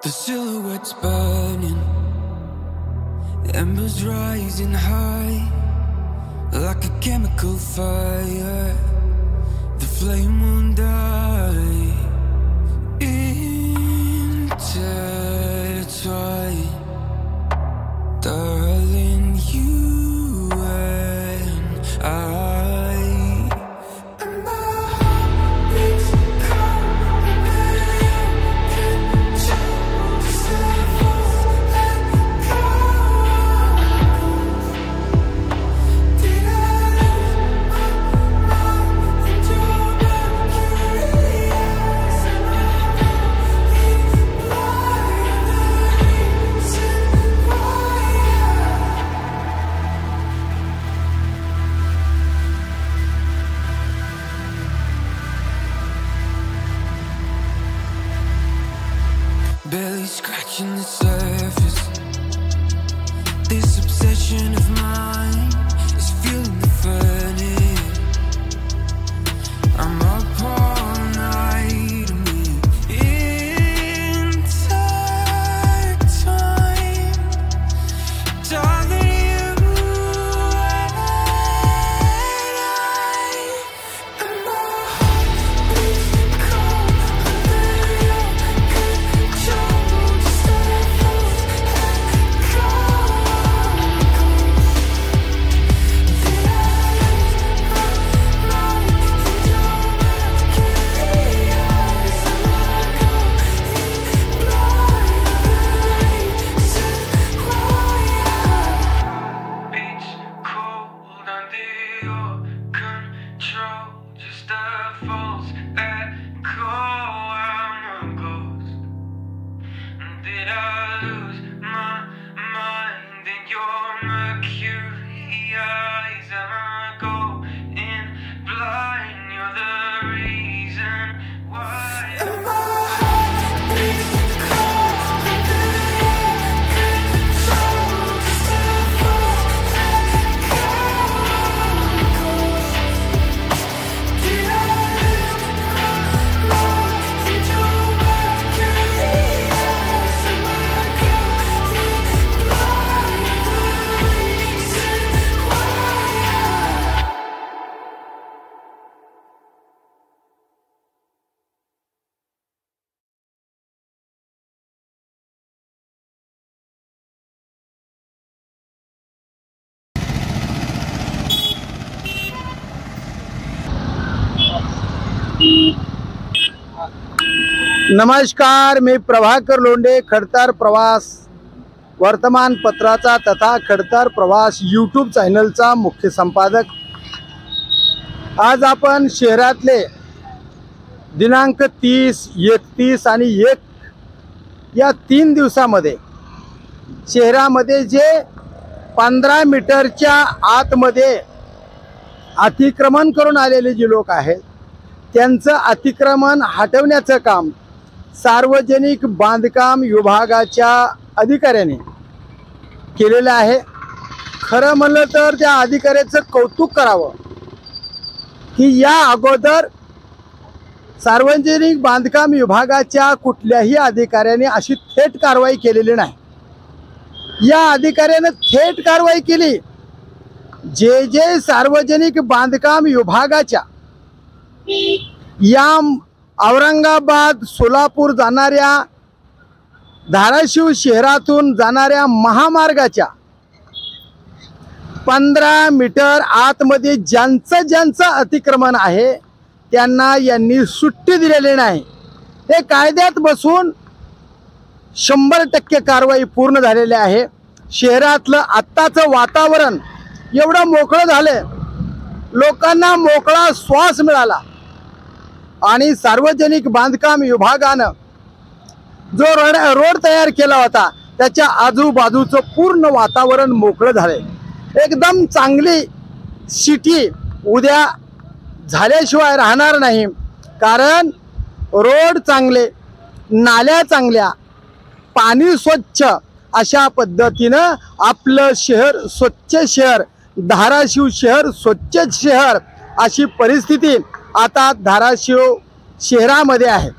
The silhouettes burning, embers rising high, like a chemical fire. The flame won't die. Intertwine, darling, you and I. Barely scratching the surface. This obsession of mine is feeling the furnace. I'm up all night and we're intertwined. Darling, you and I. And my heart beats cold under your control. Just let loose and go. Did I lose my mind in your mercury eyes? Am I going blind? Beach cold under your control. Just a false echo. I'm a ghost. Did I lose my mind in your mercury eyes? Am I going blind? You're the reason why. And my heart beats cold under your control. Just a false echo. Did I lose my mind in your mercury eyes? Am I going blind? The reason why. नमस्कार, मी प्रभाकर लोंढे, खडतर प्रवास वर्तमानपत्राचा तथा खडतर प्रवास YouTube चॅनलचा मुख्य संपादक। आज आपण शहरातले दिनांक 30, 31 आणि 1 या 3 दिवसामध्ये शहरामध्ये जे 15 मीटरच्या आतमध्ये अतिक्रमण करून आलेले जे लोक आहेत त्यांचं अतिक्रमण हटवण्याचं काम सार्वजनिक बांधकाम विभागाच्या अधिकाऱ्यांनी केलेलं आहे। खरं म्हणलं तर त्या अधिकाऱ्याचं कौतुक करावं की या अगोदर सार्वजनिक बांधकाम विभागाच्या कुठल्याही अधिकाऱ्याने अशी थेट कारवाई केलेली नाही। या अधिकाऱ्याने थेट कारवाई केली। जे सार्वजनिक बांधकाम विभागाच्या या औरंगाबाद सोलापूर जाणाऱ्या धाराशिव शहरातून जाणाऱ्या महामार्गाच्या 15 मीटर आतमध्ये ज्यांचं अतिक्रमण आहे त्यांना यांनी सुट्टी दिलेली नाही। ते कायद्यात बसून 100% कारवाई पूर्ण झालेली आहे। शहरातलं आत्ताचं वातावरण एवढं मोकळं झालं, लोकांना मोकळा श्वास मिळाला आणि सार्वजनिक बांधकाम विभागानं जो रोड तयार केला होता त्याच्या आजूबाजूचं पूर्ण वातावरण मोकळं झाले। एकदम चांगली सिटी उद्या झाल्याशिवाय राहणार नाही, कारण रोड चांगले, नाल्या चांगल्या, पाणी स्वच्छ, अशा पद्धतीनं आपलं शहर स्वच्छ शहर, धाराशिव शहर स्वच्छ शहर अशी परिस्थिती आता धाराशिव शहरामध्ये आहे।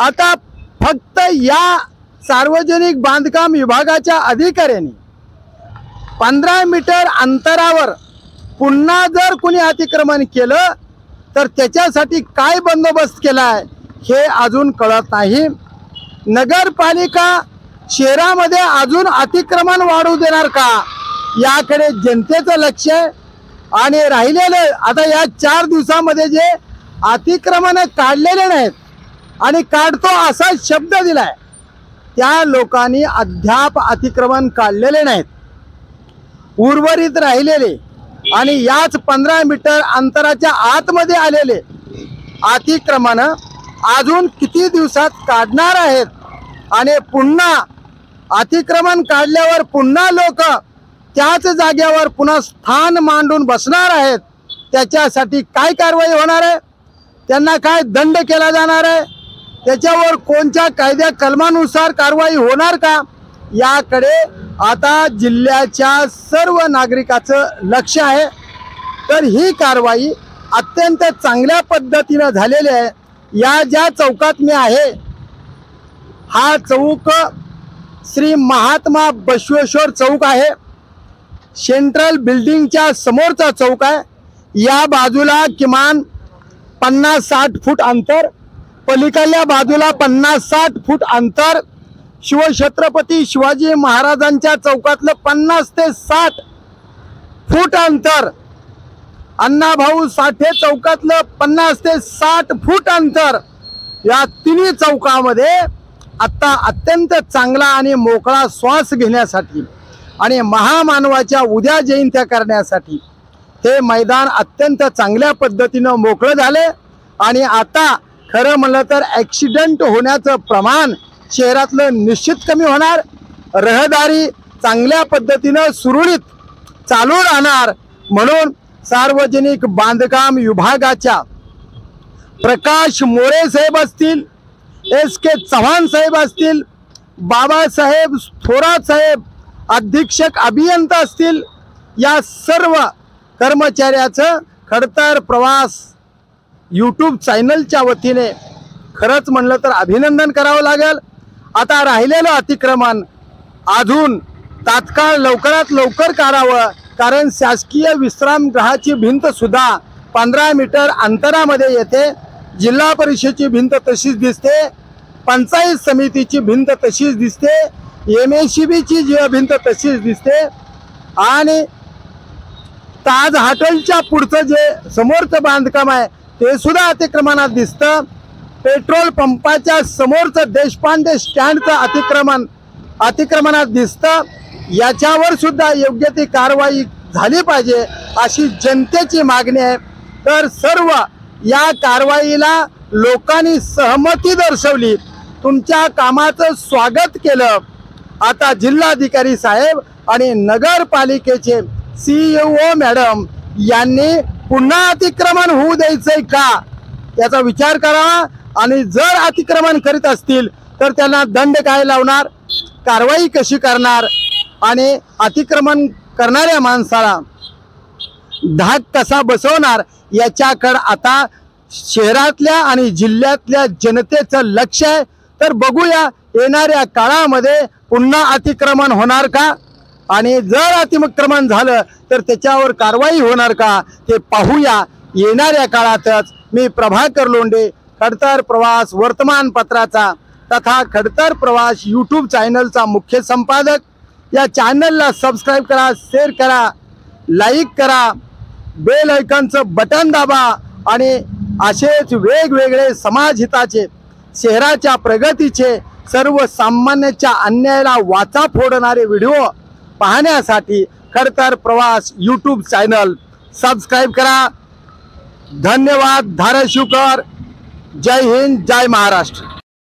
आता फक्त या सार्वजनिक बांधकाम विभागाच्या अधिकाऱ्यांनी 15 मीटर अंतरावर पुन्हा जर कोणी अतिक्रमण केलं तर त्याच्यासाठी काय बंदोबस्त केला आहे हे अजून कळत नाही. नगरपालिका शहरामध्ये अजून अतिक्रमण वाढू देणार का याकडे जनतेचं लक्ष आहे. आणि राहिलेले आता या 4 दिवसामध्ये जे अतिक्रमण काढलेले नाहीत आणि काढतो असा शब्द दिलाय त्या लोकांनी अद्याप अतिक्रमण काढलेले नाहीत. उर्वरित राहिलेले आणि याच 15 मीटर अंतराच्या आतमध्ये आलेले अतिक्रमण अजून किती दिवसात काढणार आहेत आणि पुन्हा अतिक्रमण काढल्यावर पुन्हा लोक त्याच जागेवर पुन्हा स्थान मांडून बसणार आहेत. त्याच्यासाठी काय कारवाई होणार आहे, त्यांना काय दंड केला जाणार आहे, त्याच्यावर कोणत्या कायद्या कलमानुसार कारवाई होणार का याकडे आता जिल्ह्याच्या सर्व नागरिकाचं लक्ष आहे. तर ही कारवाई अत्यंत चांगल्या पद्धतीनं झालेली आहे. या ज्या चौकात मी आहे हा चौक श्री महात्मा बसवेश्वर चौक आहे. सेंट्रल बिल्डिंगच्या समोरचा चौक आहे. या बाजूला किमान 50-60 फूट अंतर, पलीकडल्या बाजूला 50-60 फूट अंतर, शिवछत्रपती शिवाजी महाराजांच्या चौकातलं 50 ते 60 फूट अंतर, अण्णाभाऊ साठे चौकातलं 50 ते 60 फूट अंतर, या तिन्ही चौकामध्ये आता अत्यंत चांगला आणि मोकळा श्वास घेण्यासाठी आणि महामानवाच्या उद्या जयंत्या करण्यासाठी हे मैदान अत्यंत चांगल्या पद्धतीनं मोकळं झाले. आणि आता खरं म्हणलं तर ॲक्सिडेंट होण्याचं प्रमाण शहरातलं निश्चित कमी होणार. रहदारी चांगल्या पद्धतीनं सुरळीत चालू राहणार. म्हणून सार्वजनिक बांधकाम विभागाच्या प्रकाश मोरे साहेब असतील, SK चव्हाण साहेब असतील, बाबासाहेब थोरात साहेब अधीक्षक अभियंता असतील, या सर्व कर्मचाऱ्याचं खडतर प्रवास YouTube चॅनलच्या वतीने खरंच म्हणलं तर अभिनंदन करावं लागेल. आता राहिलेलं अतिक्रमण अजून तात्काळ लवकरात लवकर काढावं, कारण शासकीय विश्रामगृहाची भिंत सुद्धा 15 मीटर अंतरामध्ये येते. जिल्हा परिषदेची भिंत तशीच दिसते, पंचायत समितीची भिंत तशीच दिसते, MSCBची जी भिंत तशीच दिसते. आणि ताज हॉटेलच्या पुढचं जे समोरचं बांधकाम आहे ते सुद्धा अतिक्रमणात दिसतं. पेट्रोल पंपाच्या समोरचं देशपांडे स्टँडचं अतिक्रमणात दिसतं. याच्यावर सुद्धा योग्य ती कारवाई झाली पाहिजे अशी जनतेची मागणी आहे. तर सर्व या कारवाईला लोकांनी सहमती दर्शवली, तुमच्या कामाचं स्वागत केलं. आता जिल्हाधिकारी साहेब आणि नगरपालिकेचे CEO मॅडम यांनी पुन्हा अतिक्रमण होऊ द्यायचंय का याचा विचार करावा. आणि जर अतिक्रमण करीत असतील तर त्यांना दंड काय लावणार, कारवाई कशी करणार आणि अतिक्रमण करणाऱ्या माणसाला धाक कसा बसवणार याच्याकडे आता शहरातल्या आणि जिल्ह्यातल्या जनतेचं लक्ष आहे. तर बघूया येणाऱ्या काळामध्ये पुन्हा अतिक्रमण होणार का आणि जर अतिक्रमण झालं तर त्याच्यावर कारवाई होणार का ते पाहूया येणाऱ्या काळातच. मी प्रभाकर लोंढे, खडतर प्रवास वर्तमानपत्राचा तथा खडतर प्रवास YouTube चॅनलचा मुख्य संपादक. या चॅनलला सबस्क्राईब करा, शेअर करा, लाईक करा, बेल आयकॉनचं बटन दाबा आणि असेच वेगवेगळे समाजहिताचे, शहराच्या प्रगतीचे, सर्वसामान्यांच्या अन्यायाला वाचा फोडणारे व्हिडिओ पाहण्यासाठी खडतर प्रवास YouTube चॅनल सबस्क्राईब करा. धन्यवाद. धाराशिवकर. जय हिंद, जय महाराष्ट्र.